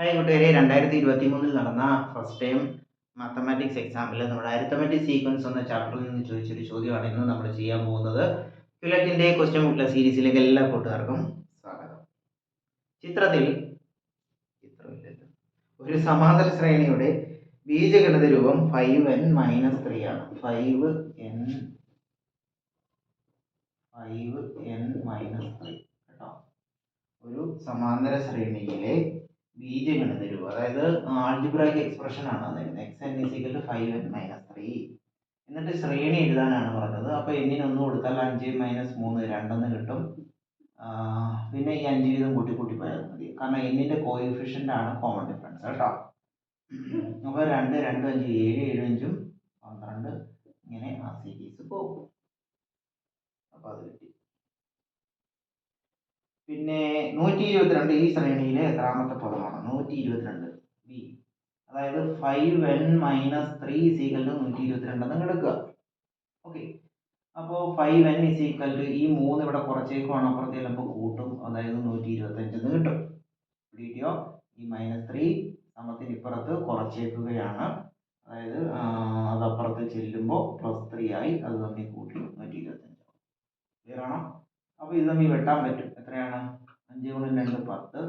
Hi കൂട്ടുകാരെ, 2023 നടന്ന first time mathematics എക്സാമിൽ നമ്മുടെ അരിത്തമെറ്റിക് സീക്വൻസ് എന്ന ചാപ്റ്ററിൽ നിന്ന് ചോദിച്ചൊരു ചോദ്യമാണ് ഇന്ന് നമ്മൾ ചെയ്യാൻ പോകുന്നത്. ക്യുലറ്റിന്റെ ക്വസ്റ്റ്യൻ ബുക്ക്ലെ സീരീസിലേക്ക് എല്ലാ കൂട്ടുകാർക്കും സ്വാഗതം. ചിത്രത്തിൽ ഒരു സമാന്തര ശ്രേണിയുടെ ബീജഗണിത രൂപം 5n-3 ആണ്. 5n-3 കേട്ടോ. ഒരു സമാന്തര ശ്രേണിയിലെ ബീജഗണിത രൂപം, അതായത് ആൾജിബ്രായിക് എക്സ്പ്രഷൻ ആണ് xn = 5n-3. എന്നിട്ട് ശ്രേണി എഴുതാനാണ് പറഞ്ഞത്. അപ്പോൾ എന്നിന് 1 കൊടുത്താൽ 5 - 3 2 കിട്ടും. പിന്നെ ഈ 5 വീതം കൂട്ടി പോയാൽ മതി, കാരണം എന്നിന്റെ കോയിഫിഷ്യന്റ് ആണ് കോമൺ ഡിഫറൻസ് കേട്ടോ. അപ്പോൾ 2 2 5 7 7 5 12 ഇങ്ങനെ ആ സീരീസ് പോകും. അപ്പോൾ അത് കിട്ടി. പിന്നെ 122 ഈ ശ്രേണിയിലെ എത്രാമത്തെ പദമാണ്? 122 ബി, അതായത് 5n-3 = 122 എന്ന് എടുക്കുക. ഓക്കെ, അപ്പോൾ 5n = ഈ 3 ഇവിടെ കുറച്ചേക്കുവാണ്, അപ്പുറത്ത് ചിലപ്പോൾ കൂട്ടും, അതായത് 125 എന്ന് കിട്ടും. പിടിയോ? ഈ -3 സമത്തിന് ഇപ്പുറത്ത് കുറച്ചേക്കുകയാണ്, അതായത് അത് അപ്പുറത്ത് ചെല്ലുമ്പോൾ +3 ആയി, അത് തമ്മിൽ കൂട്ടി 125. ക്ലിയർ ആണോ? അപ്പോൾ ഇത് തമ്മിൽ വെട്ടാൻ പറ്റും. എത്രയാണ്? 5 × 2 10,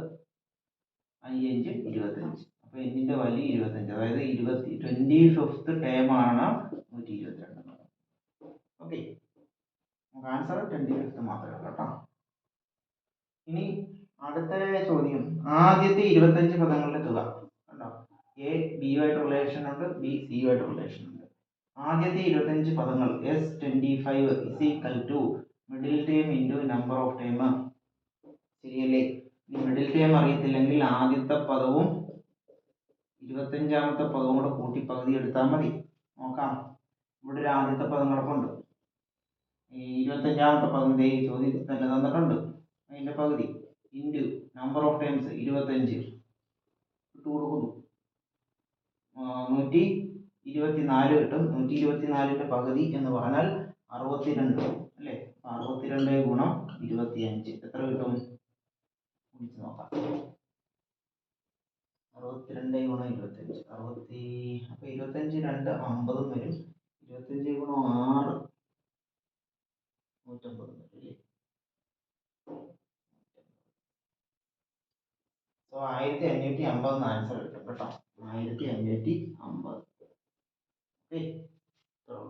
5 5 25. അപ്പോൾ എന്നിന്റെ വാല്യൂ 25, അതായത് 25th ടേം ആണ് 122. ഓക്കെ, നമുക്ക് ആൻസർ 25th മാത്രമേ ഉള്ളൂ കേട്ടോ. ഇനി അടുത്ത ചോദ്യം, ആദ്യത്തെ 25 പദങ്ങളുടെ തുക കണ്ടോ. എ ബിയുമായിട്ട് റിലേഷൻ ഉണ്ട്, ബി സിയുമായിട്ട് റിലേഷൻ ഉണ്ട്. ആദ്യത്തെ 25 പദങ്ങൾ S25 = middle term into number of term. ശരിയല്ലേ? ഈ മിഡിൽ ടേം അറിയത്തില്ലെങ്കിൽ ആദ്യത്തെ പദവും 25ാമത്തെ പദവും കൂടെ കൂട്ടി പകുതി എടുത്താൽ മതി. നോക്കാം, ഇവിടെ ഒരു ആദ്യത്തെ പദം കിടപ്പുണ്ട്. ഈ 25ാമത്തെ പദം ഈ ചോദ്യത്തിൽ തന്നെ തന്നിട്ടുണ്ട്. അതിന്റെ പകുതി ഇൻറ്റു നമ്പർ ഓഫ് ടൈംസ് 25 ഇട്ട് കൊടുക്കുന്നു. 124 കിട്ടും. 124ന്റെ പകുതി എന്ന് പറഞ്ഞാൽ 62 അല്ലേ? 62 × 25 എത്ര കിട്ടും? നോക്കാം. 62 × 25 60. അപ്പോൾ 25 2 50 വരും. 25 × 6 150 വരും അല്ലേ? സോ 1550 ആൻസർ കിട്ടും കേട്ടോ. 1550. ഓക്കെ.